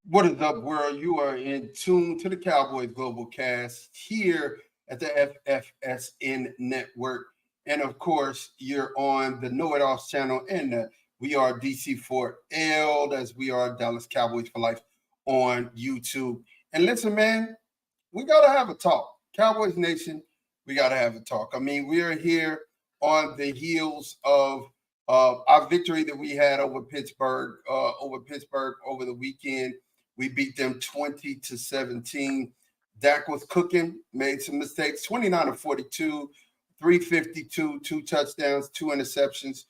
What is up, world? You are in tune to the Cowboys Global Cast here at the FFSN Network. And of course, you're on the Know It Alls channel and We Are DC4L, as we are Dallas Cowboys for Life on YouTube. And listen, man, we got to have a talk. Cowboys Nation, we got to have a talk. I mean, we are here on the heels of our victory that we had over Pittsburgh over the weekend. We beat them 20-17. Dak was cooking, made some mistakes, 29-42, 352, 2 touchdowns, 2 interceptions.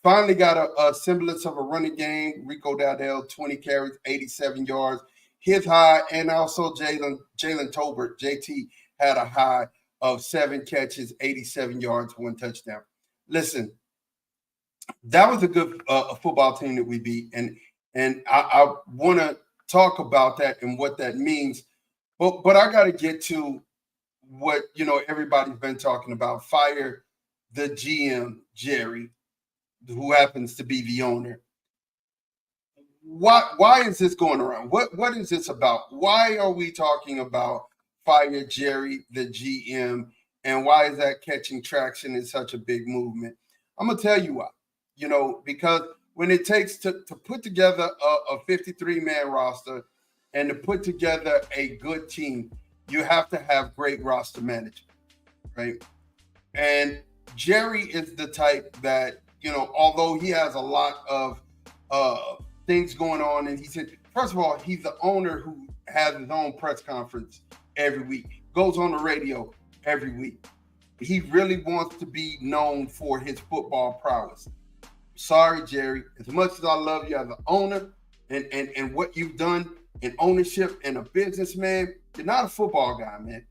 Finally got a semblance of a running game. Rico Dowdell, 20 carries, 87 yards. His high, and also Jalen Tolbert, JT, had a high of 7 catches, 87 yards, 1 touchdown. Listen, that was a good football team that we beat, and I want to talk about that and what that means. But I got to get to what, everybody's been talking about. Fire the GM, Jerry, who happens to be the owner. Why is this going around? What is this about? Why are we talking about fire Jerry, the GM, and why is that catching traction in such a big movement? I'm going to tell you why. Because when it takes to put together a 53-man roster and to put together a good team, you have to have great roster management, right? And Jerry is the type that, although he has a lot of things going on, and he said, first of all, he's the owner who has his own press conference every week, goes on the radio every week. He really wants to be known for his football prowess. Sorry, Jerry, as much as I love you as an owner and what you've done in ownership and a businessman, you're not a football guy, man.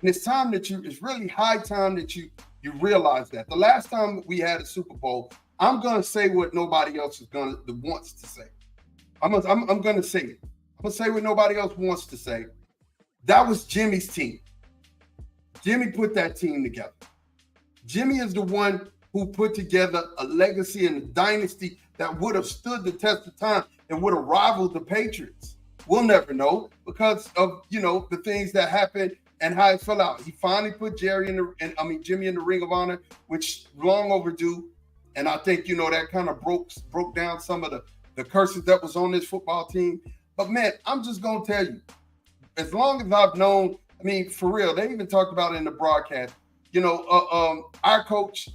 And it's really high time that you realize that. The last time we had a Super Bowl, I'm going to say what nobody else wants to say. I'm going to say it. I'm going to say what nobody else wants to say. That was Jimmy's team. Jimmy put that team together. Jimmy is the one who put together a legacy and a dynasty that would have stood the test of time and would have rivaled the Patriots. We'll never know because of, the things that happened and how it fell out. He finally put Jimmy in the Ring of Honor, which long overdue. And I think, that kind of broke down some of the curses that was on this football team. But man, I'm just going to tell you, as long as I've known, for real, they even talked about it in the broadcast, our coach,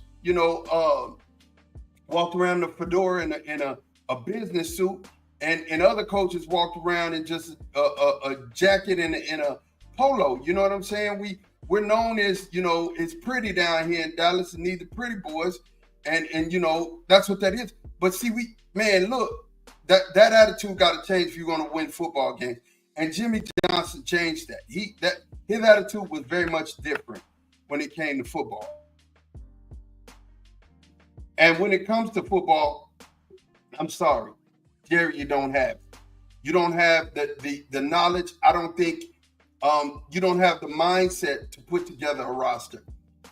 walked around in a fedora in a business suit, and other coaches walked around in just a jacket and a polo. You know what I'm saying? We're known as, it's pretty down here in Dallas and need the pretty boys, and that's what that is. But see, look, that attitude got to change if you're going to win football games. And Jimmy Johnson changed that. His attitude was very much different when it came to football. And when it comes to football, I'm sorry, Jerry, you don't have it. You don't have the knowledge. I don't think you don't have the mindset to put together a roster.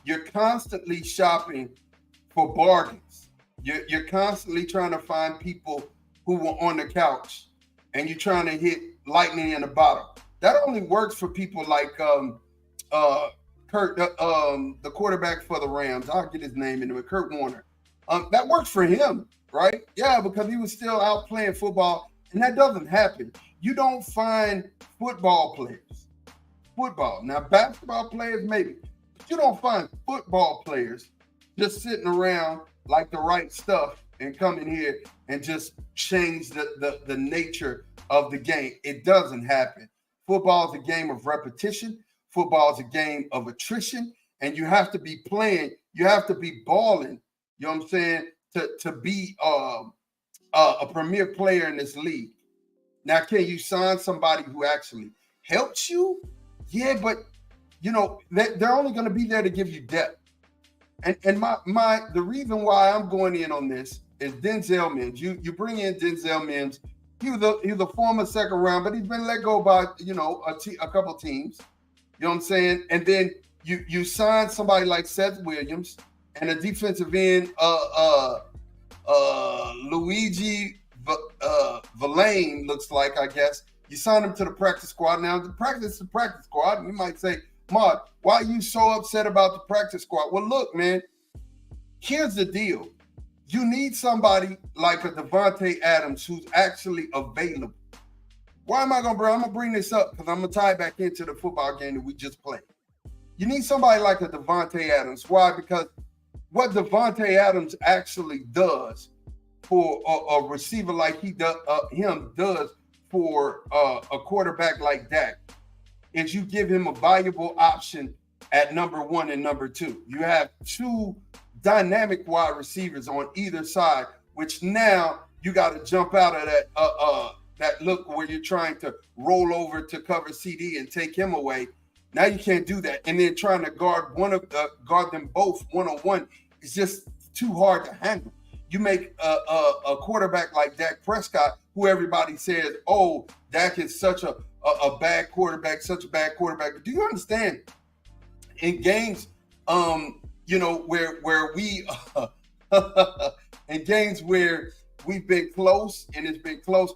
You're constantly shopping for bargains. You're constantly trying to find people who were on the couch, and you're trying to hit lightning in a bottle. That only works for people like Kurt, the quarterback for the Rams. I'll get his name into it, Kurt Warner. That worked for him, right? Yeah, because he was still out playing football, and that doesn't happen. You don't find football players. Now, basketball players, maybe. But you don't find football players just sitting around like the right stuff and come in here and just change the nature of the game. It doesn't happen. Football is a game of repetition. Football is a game of attrition, and you have to be playing. You have to be balling. You know what I'm saying? To be a premier player in this league. Now, can you sign somebody who actually helps you? Yeah, but they're only going to be there to give you depth. And the reason why I'm going in on this is Denzel Mims. You bring in Denzel Mims. He was a former second round, but he's been let go by a couple teams. You know what I'm saying? And then you sign somebody like Seth Williams and a defensive end, Luigi Villain looks like, I guess. You sign him to the practice squad. Now, the practice squad. And you might say, Maud, why are you so upset about the practice squad? Well, look, man, here's the deal. You need somebody like a Devontae Adams who's actually available. Why am I going to bring? I'm going to bring this up because I'm going to tie it back into the football game that we just played. You need somebody like a Devontae Adams. Why? Because what Devontae Adams actually does for a receiver like him does for a quarterback like Dak is you give him a valuable option at number 1 and number 2. You have 2 dynamic wide receivers on either side, which now you got to jump out of that look where you're trying to roll over to cover CD and take him away. Now you can't do that. And then trying to guard them both one-on-one is just too hard to handle. You make a quarterback like Dak Prescott, who everybody says, oh, Dak is such a bad quarterback, such a bad quarterback. But do you understand? In games, where we in games where we've been close and it's been close,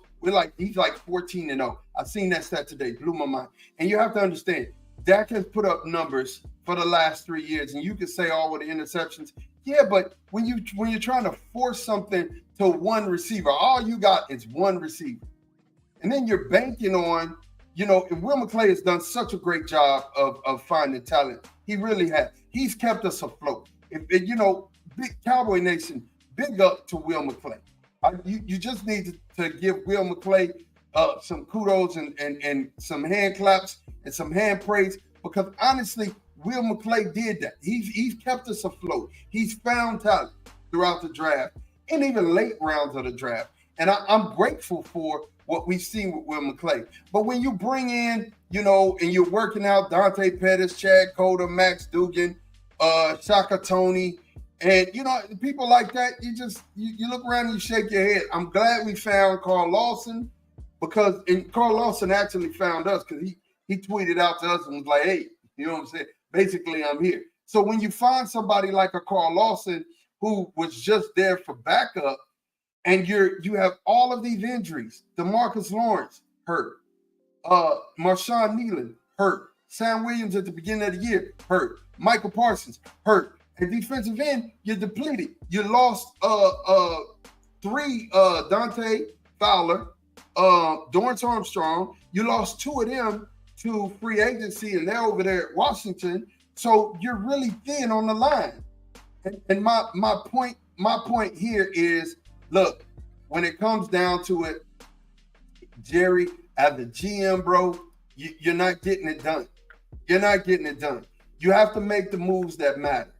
he's like 14-0. I've seen that stat today, blew my mind. And you have to understand, Dak has put up numbers for the last 3 years, and you can say all with the interceptions. Yeah, but when you're trying to force something to one receiver, all you got is one receiver. And then you're banking on, and Will McClay has done such a great job of finding talent. He really has. He's kept us afloat. Big Cowboy Nation, big up to Will McClay. You just need to give Will McClay some kudos and some hand claps and some hand praise, because honestly, Will McClay did that. He's kept us afloat. He's found talent throughout the draft and even late rounds of the draft. And I'm grateful for what we've seen with Will McClay. But when you bring in, and you're working out Dante Pettis, Chad Cota, Max Dugan, Shaka Tony, and, people like that, you look around and you shake your head. I'm glad we found Carl Lawson, because Carl Lawson actually found us because he tweeted out to us and was like, hey, you know what I'm saying? Basically, I'm here. So when you find somebody like a Carl Lawson who was just there for backup, and you have all of these injuries, DeMarcus Lawrence hurt, Marshawn Nealon hurt, Sam Williams at the beginning of the year hurt, Michael Parsons hurt. At defensive end, you're depleted. You lost 3 Dante Fowler, Dorrance Armstrong. You lost 2 of them to free agency, and they're over there at Washington. So you're really thin on the line. And my point here is, look, when it comes down to it, Jerry, as the GM, bro, you're not getting it done. You're not getting it done. You have to make the moves that matter.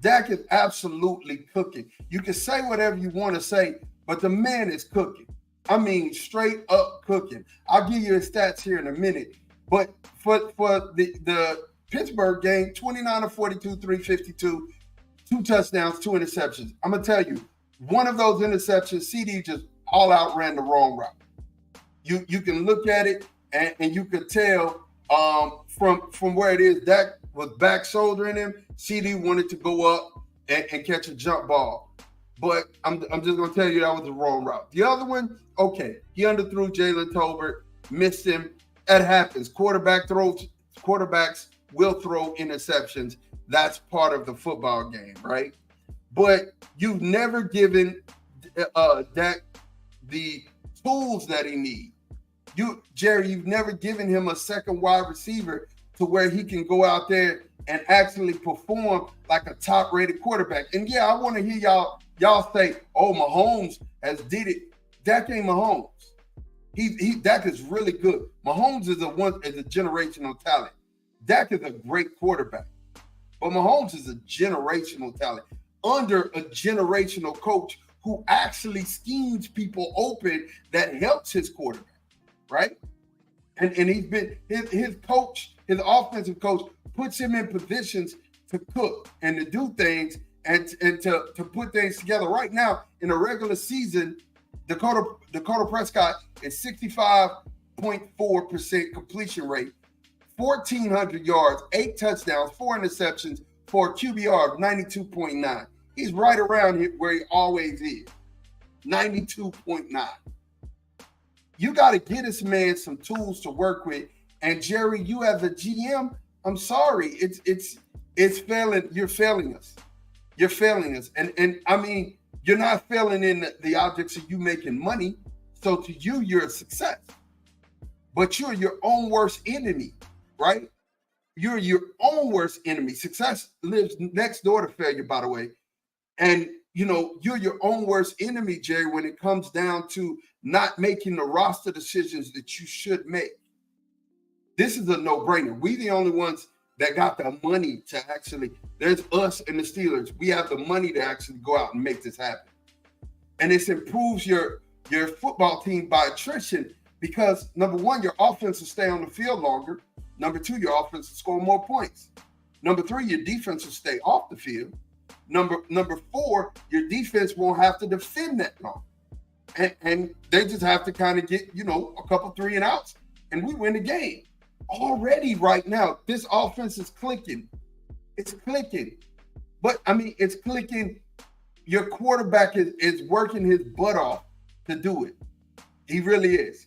Dak is absolutely cooking. You can say whatever you want to say, but the man is cooking. I mean, straight up cooking. I'll give you his stats here in a minute. But for the Pittsburgh game, 29 of 42, 352, 2 touchdowns, 2 interceptions. I'm going to tell you, one of those interceptions, CD just all out ran the wrong route. You can look at it and you could tell from where it is, Dak was back shouldering him. CD wanted to go up and catch a jump ball. But I'm just going to tell you that was the wrong route. The other one, okay, he underthrew Jalen Tolbert, missed him. That happens. Quarterbacks will throw interceptions. That's part of the football game, right? But you've never given Dak the tools that he needs. Jerry, you've never given him a second wide receiver to where he can go out there and actually perform like a top-rated quarterback. And yeah, I want to hear y'all say, "Oh, Mahomes has did it." Dak ain't Mahomes. Dak is really good. Mahomes is a generational talent. Dak is a great quarterback, but Mahomes is a generational talent under a generational coach who actually schemes people open that helps his quarterback, right? And he's been his coach, his offensive coach, puts him in positions to cook and to do things and to put things together. Right now, in a regular season, Dakota Prescott is 65.4% completion rate, 1,400 yards, 8 touchdowns, 4 interceptions for a QBR of 92.9. He's right around here where he always is, 92.9. You got to get this man some tools to work with. And Jerry, you as a GM, I'm sorry, it's failing. You're failing us. You're failing us. And I mean, you're not failing in the objects of you making money. So to you, you're a success. But you're your own worst enemy, right? You're your own worst enemy. Success lives next door to failure, by the way. And, you're your own worst enemy, Jerry, when it comes down to not making the roster decisions that you should make. This is a no-brainer. We the only ones that got the money to actually, there's us and the Steelers. We have the money to actually go out and make this happen. And this improves your football team by attrition because, number one, your offense will stay on the field longer. Number two, your offense will score more points. Number three, your defense will stay off the field. Number four, your defense won't have to defend that long. And they just have to kind of get, a couple 3 and outs, and we win the game. Already right now, this offense is clicking. It's clicking. But, it's clicking. Your quarterback is working his butt off to do it. He really is.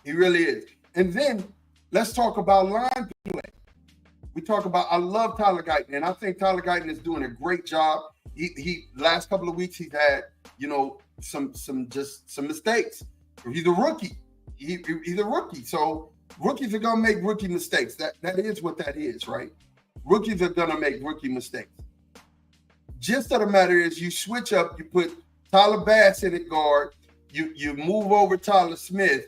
He really is. And then let's talk about line play. I love Tyler Guyton, and I think Tyler Guyton is doing a great job. He last couple of weeks he's had, some mistakes. He's a rookie. He's a rookie. So rookies are gonna make rookie mistakes. That is what that is, right? Rookies are gonna make rookie mistakes. Gist of the matter is you switch up, you put Tyler Bass in at guard, you move over Tyler Smith.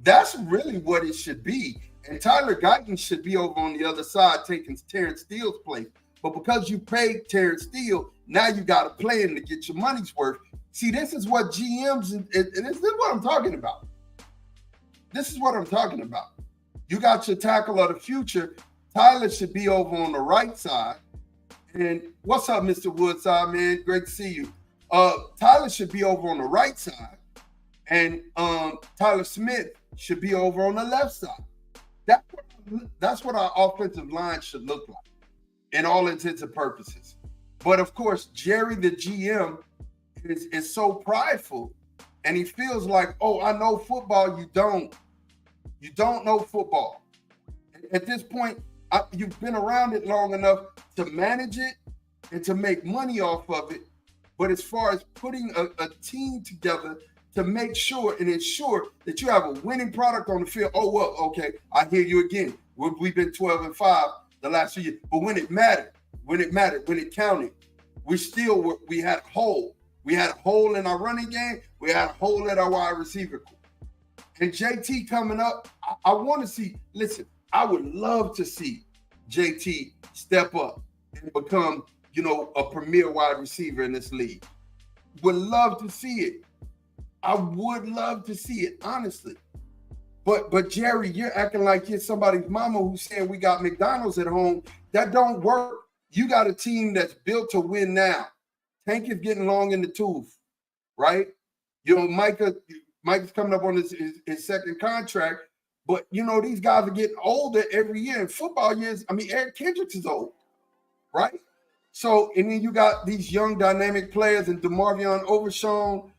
That's really what it should be. And Tyler Guyton should be over on the other side taking Terrence Steele's place. But because you paid Terrence Steele, now you got to play him to get your money's worth. See, this is what GMs, and this is what I'm talking about. This is what I'm talking about. You got your tackle of the future. Tyler should be over on the right side. And what's up, Mr. Woodside, man? Great to see you. Tyler should be over on the right side. And Tyler Smith should be over on the left side. That's what our offensive line should look like in all intents and purposes. But of course, Jerry, the GM, is so prideful, and he feels like, oh, I know football. You don't know football. At this point, you've been around it long enough to manage it and to make money off of it. But as far as putting a team together to make sure and ensure that you have a winning product on the field. Oh, well, okay, I hear you again. We've been 12-5 the last few years. But when it mattered, when it counted, we had a hole. We had a hole in our running game. We had a hole at our wide receiver core. And JT coming up, I want to see, listen, I would love to see JT step up and become, a premier wide receiver in this league. Would love to see it. I would love to see it, honestly. But Jerry, you're acting like you're somebody's mama who's saying we got McDonald's at home. That don't work. You got a team that's built to win now. Tank is getting long in the tooth, right? Mike's coming up on his second contract. But, these guys are getting older every year. In football years, Eric Kendricks is old, right? So, and then you got these young dynamic players and DeMarvion Overshown.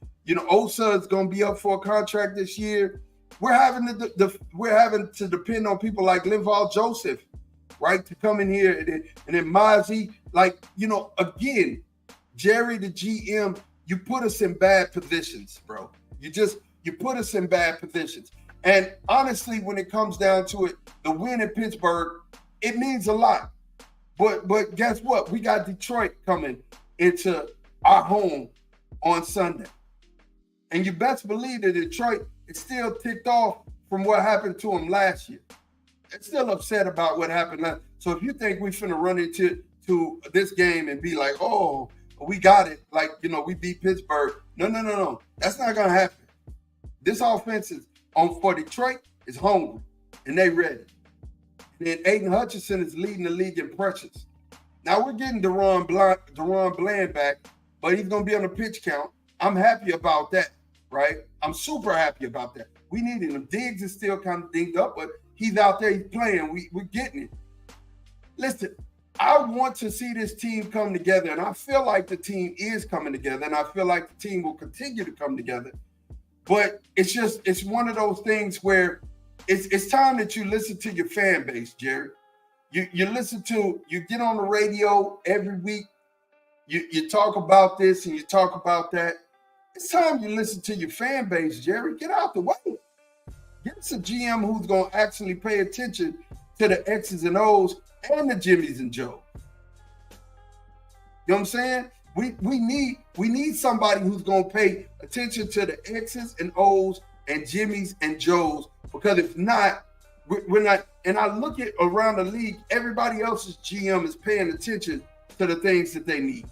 Osa is going to be up for a contract this year. We're having to depend on people like Linval Joseph, right, to come in here and then Mozzie. Again, Jerry, the GM, you put us in bad positions, bro. You put us in bad positions. And honestly, when it comes down to it, the win in Pittsburgh, it means a lot. But guess what? We got Detroit coming into our home on Sunday. And you best believe that Detroit is still ticked off from what happened to them last year. They're still upset about what happened last. So if you think we're finna run into this game and be like, oh, we got it, like, we beat Pittsburgh. No. That's not gonna happen. This offense for Detroit is hungry, and they ready. And then Aiden Hutchinson is leading the league in pressures. Now we're getting Deron Bland back, but he's gonna be on the pitch count. I'm happy about that. Right? I'm super happy about that. We needed him. Diggs is still kind of dinged up, but he's out there, he's playing. We're getting it. Listen, I want to see this team come together, and I feel like the team is coming together, and I feel like the team will continue to come together. But it's one of those things where it's time that you listen to your fan base, Jerry. You get on the radio every week. You talk about this and you talk about that. It's time you listen to your fan base, Jerry. Get out the way. Get us a GM who's going to actually pay attention to the X's and O's and the Jimmys and Joes. You know what I'm saying? We need somebody who's going to pay attention to the X's and O's and Jimmys and Joes, because if not, we're not. And I look at around the league, everybody else's GM is paying attention to the things that they need.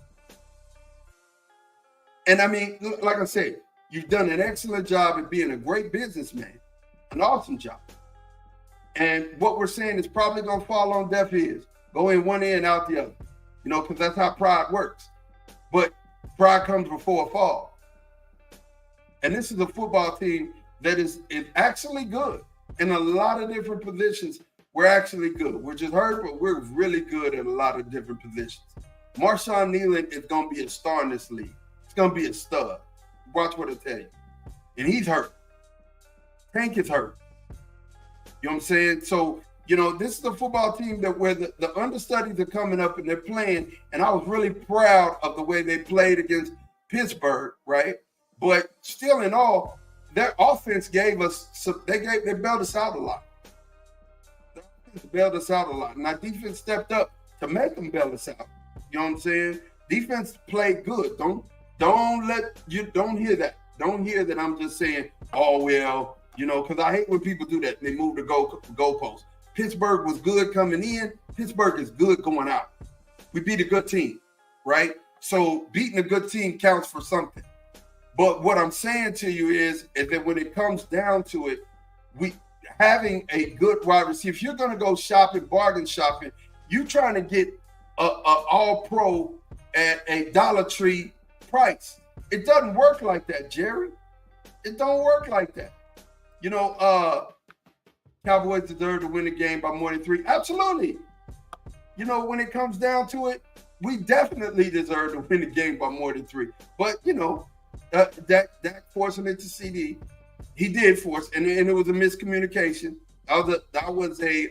And I mean, like I said, you've done an excellent job at being a great businessman, an awesome job. And what we're saying is probably going to fall on deaf ears, go in one ear and out the other, because that's how pride works. But pride comes before a fall. And this is a football team that is actually good in a lot of different positions. We're actually good. We're just hurt, but we're really good at a lot of different positions. Marshawn Nealon is going to be a star in this league. He's going to be a stud. Watch what I tell you. And he's hurt. Tank is hurt. You know what I'm saying? So, this is a football team that where the understudies are coming up and they're playing. And I was really proud of the way they played against Pittsburgh, right? But still in all, their offense gave us they bailed us out a lot. The offense bailed us out a lot. And our defense stepped up to make them bail us out. You know what I'm saying? Defense played good. Don't hear that. Don't hear that I'm just saying, oh, well, because I hate when people do that. They move the goalposts. Pittsburgh was good coming in. Pittsburgh is good going out. We beat a good team, right? So beating a good team counts for something. But what I'm saying to you is that when it comes down to it, we having a good wide receiver, if you're going to go shopping, bargain shopping, you trying to get a all-pro at a Dollar Tree price. It doesn't work like that, Jerry. It don't work like that. Cowboys deserve to win the game by more than 3. Absolutely. When it comes down to it, we definitely deserve to win the game by more than 3. But, Dak forcing it to CD. He did force, and it was a miscommunication. That was a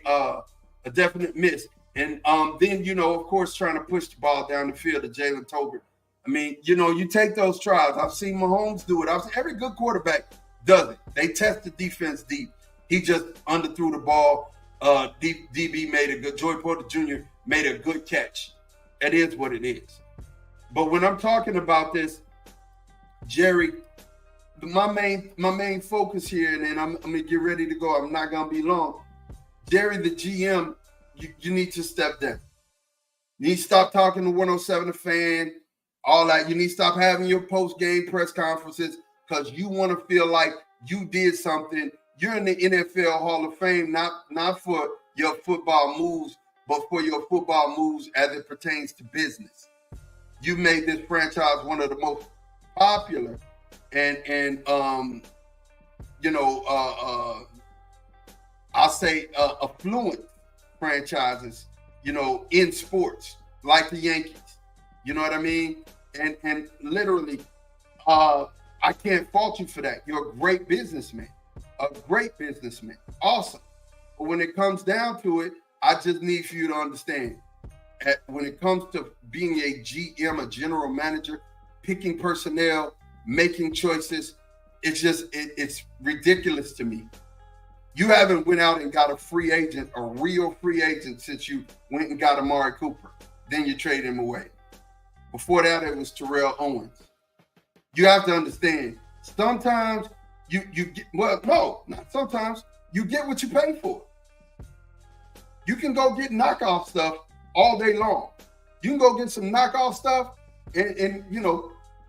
definite miss. And then, of course, trying to push the ball down the field to Jalen Tolbert. I mean, you take those trials. I've seen Mahomes do it. I've seen every good quarterback does it. They test the defense deep. He just underthrew the ball. DB made a good. Joey Porter Jr. made a good catch. It is what it is. But when I'm talking about this, Jerry, my main focus here, and then I'm gonna get ready to go. I'm not gonna be long. Jerry, the GM, you need to step down. You need to stop talking to 107 The Fan, all that. You need to stop having your post-game press conferences because you want to feel like you did something. You're in the NFL Hall of Fame, not for your football moves, but for your football moves as it pertains to business. You made this franchise one of the most popular and I'll say affluent franchises, in sports, like the Yankees. You know what I mean? And literally, I can't fault you for that. You're a great businessman. Awesome. But when it comes down to it, I just need for you to understand, when it comes to being a GM, a general manager, picking personnel, making choices, it's ridiculous to me. You haven't went out and got a real free agent since you went and got Amari Cooper. Then you trade him away. Before that, it was Terrell Owens. You have to understand, sometimes you get, well, no, not sometimes, you get what you pay for. You can go get knockoff stuff all day long. You can go get some knockoff stuff and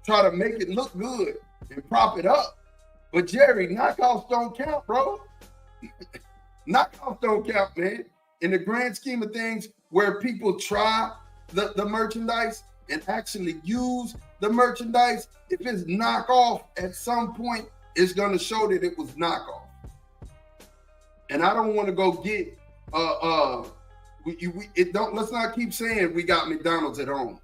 try to make it look good and prop it up. But Jerry, knockoffs don't count, bro. Knockoffs don't count, man. In the grand scheme of things, where people try the merchandise and actually use the merchandise, if it's knockoff, at some point, it's going to show that it was knockoff. And I don't want to go get let's not keep saying we got McDonald's at home.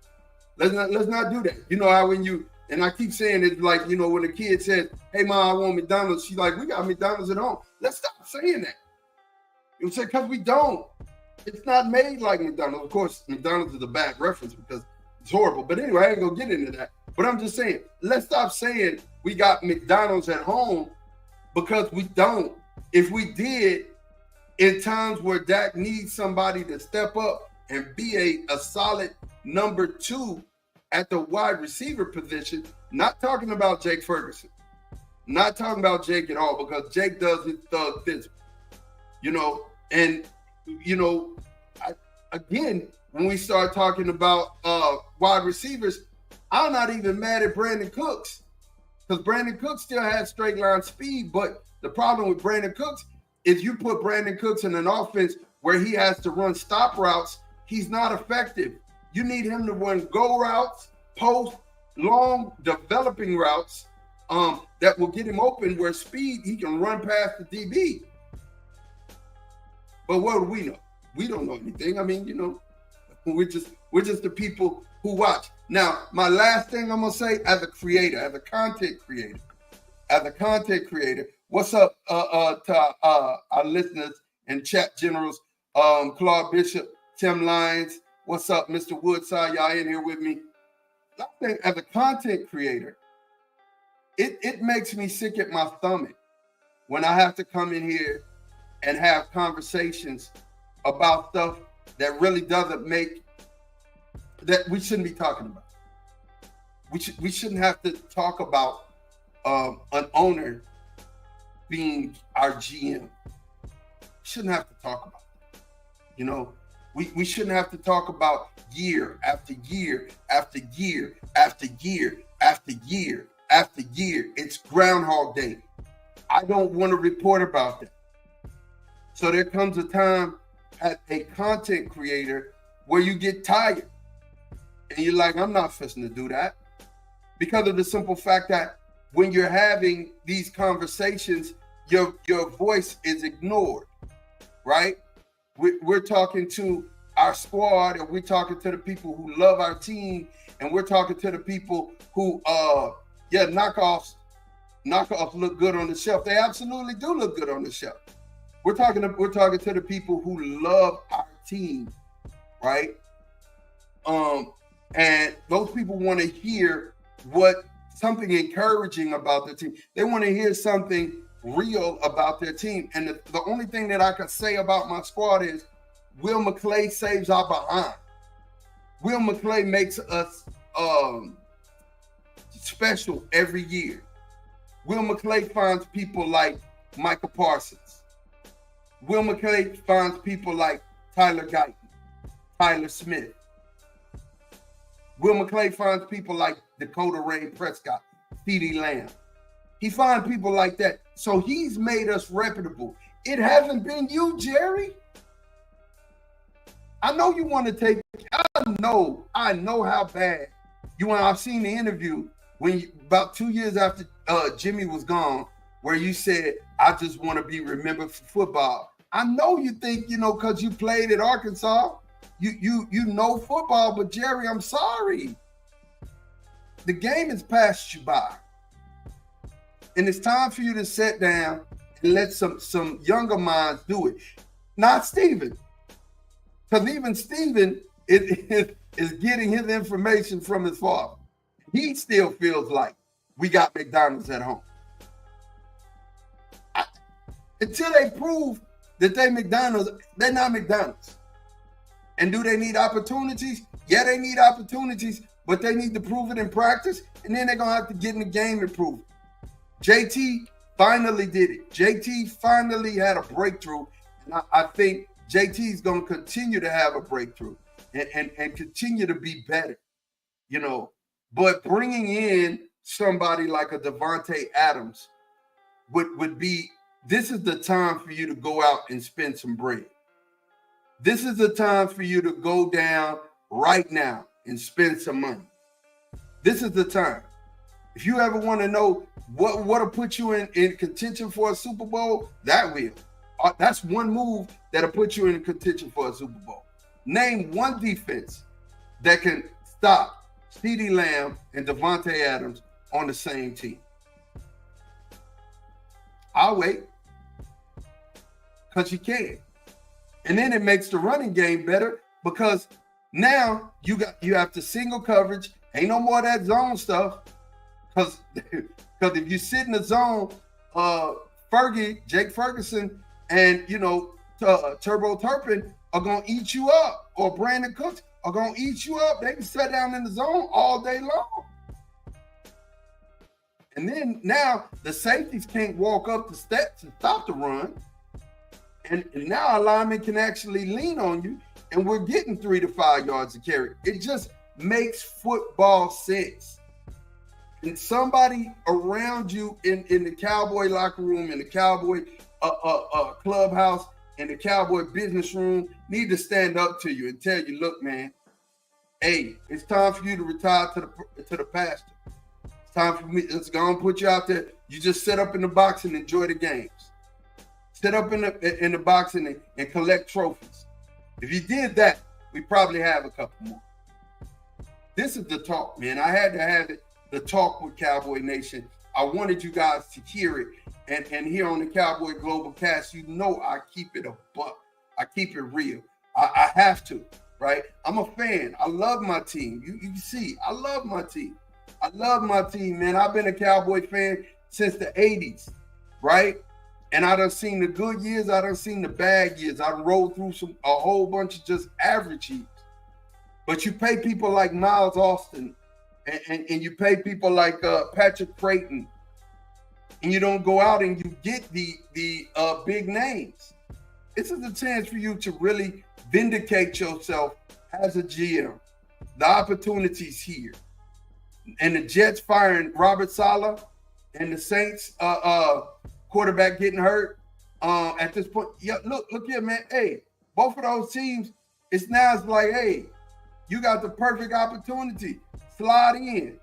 Let's not do that. You know how when you And I keep saying it like, you know, when a kid says, hey, Mom, I want McDonald's, she's like, we got McDonald's at home. Let's stop saying that. You know what I'm saying? Because we don't. It's not made like McDonald's. Of course, McDonald's is a bad reference because it's horrible. But anyway, I ain't going to get into that. But I'm just saying, let's stop saying we got McDonald's at home because we don't. If we did, in times where Dak needs somebody to step up and be a solid number 2 at the wide receiver position, not talking about Jake Ferguson, not talking about Jake at all, because Jake does his thug physical, you know. And, you know, again, when we start talking about wide receivers, I'm not even mad at Brandon Cooks, because Brandon Cooks still has straight line speed. But the problem with Brandon Cooks is you put Brandon Cooks in an offense where he has to run stop routes, he's not effective. You need him to run go routes, post, long developing routes that will get him open where speed, he can run past the DB. But what do we know? We don't know anything. I mean, you know, we're just the people who watch. Now, my last thing I'm gonna say, as a creator, as a content creator, what's up to our listeners and chat generals, Claude Bishop, Tim Lyons, what's up, Mr. Woodside, y'all in here with me? I think as a content creator, it makes me sick at my stomach when I have to come in here and have conversations about stuff that really doesn't make, that we shouldn't be talking about. We shouldn't have to talk about an owner being our GM. We shouldn't have to talk about that. You know, we shouldn't have to talk about year after year after year after year after year after year. It's Groundhog Day. I don't want to report about that. So there comes a time as a content creator where you get tired and you're like, I'm not fixing to do that, because of the simple fact that when you're having these conversations, your voice is ignored, right? We're talking to our squad, and we're talking to the people who love our team, and we're talking to the people who, knockoffs look good on the shelf. They absolutely do look good on the shelf. We're talking to the people who love our team, right? And those people want to hear something encouraging about their team. They want to hear something real about their team. And the only thing that I can say about my squad is Will McClay saves our behind. Will McClay makes us special every year. Will McClay finds people like Michael Parsons. Will McClay finds people like Tyler Guyton, Tyler Smith. Will McClay finds people like Dakota Ray Prescott, CeeDee Lamb. He finds people like that. So he's made us reputable. It hasn't been you, Jerry. I know you want to take, I know how bad you want. I've seen the interview about 2 years after Jimmy was gone, where you said, I just want to be remembered for football. I know you think, because you played at Arkansas, you know football, but Jerry, I'm sorry. The game has passed you by. And it's time for you to sit down and let some younger minds do it. Not Steven. Because even Steven is getting his information from his father. He still feels like we got McDonald's at home. Until they prove that they're not McDonald's. And do they need opportunities? Yeah, they need opportunities, but they need to prove it in practice, and then they're going to have to get in the game and prove it. JT finally did it. JT finally had a breakthrough, and I think JT is going to continue to have a breakthrough and continue to be better, But bringing in somebody like a Devontae Adams would be, this is the time for you to go out and spend some bread. This is the time for you to go down right now and spend some money. This is the time. If you ever want to know what'll put you in contention for a Super Bowl, that will. That's one move that'll put you in contention for a Super Bowl. Name one defense that can stop CeeDee Lamb and Devontae Adams on the same team. I'll wait, because you can. And then it makes the running game better, because now you have to single coverage. Ain't no more of that zone stuff. Because if you sit in the zone, Jake Ferguson and Turbo Turpin are gonna eat you up, or Brandon Cooks are gonna eat you up. They can sit down in the zone all day long. And then now the safeties can't walk up the steps and stop the run. And now our linemen can actually lean on you, and we're getting 3 to 5 yards to carry. It just makes football sense. And somebody around you in the Cowboy locker room, in the Cowboy clubhouse, in the Cowboy business room need to stand up to you and tell you, look, man, hey, it's time for you to retire to the pasture. It's time for me. It's going to put you out there. You just sit up in the box and enjoy the games. Sit up in the box and collect trophies. If you did that, we probably have a couple more. This is the talk, man. I had to have it, the talk with Cowboy Nation. I wanted you guys to hear it. And here on the Cowboy Global Cast, I keep it a buck. I keep it real. I have to, right? I'm a fan. I love my team. You see, I love my team. I love my team, man. I've been a Cowboy fan since the 80s, right? And I done seen the good years. I done seen the bad years. I rolled through a whole bunch of just average years. But you pay people like Miles Austin, and you pay people like Patrick Creighton, and you don't go out and you get the big names. This is a chance for you to really vindicate yourself as a GM. The opportunity's here. And the Jets firing Robert Saleh and the Saints quarterback getting hurt at this point. Yeah, look here, man. Hey, both of those teams, it's like, hey, you got the perfect opportunity. Slide in.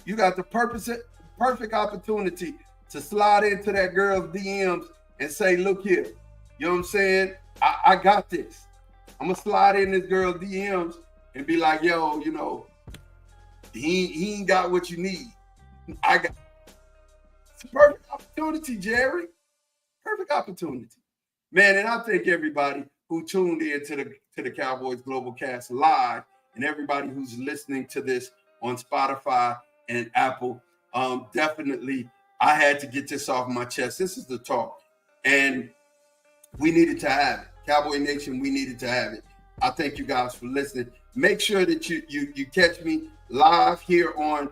You got the perfect opportunity to slide into that girl's DMs and say, look here, you know what I'm saying? I got this. I'm going to slide in this girl's DMs and be like, yo, he ain't got what you need. I got. It's a perfect opportunity, Jerry. Perfect opportunity. Man, and I thank everybody who tuned in to the Cowboys Global Cast live, and everybody who's listening to this on Spotify and Apple. Definitely, I had to get this off my chest. This is the talk, and we needed to have it. Cowboy Nation, we needed to have it. I thank you guys for listening. Make sure that you catch me live here on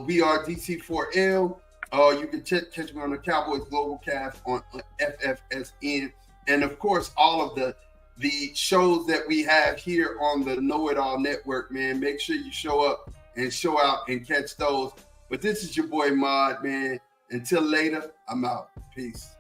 We Are DC4L. You can catch me on the Cowboys Global Cast on FFSN, and of course, all of the shows that we have here on the Know It All Network. Man, make sure you show up and show out and catch those. But this is your boy Mod, man. Until later, I'm out. Peace.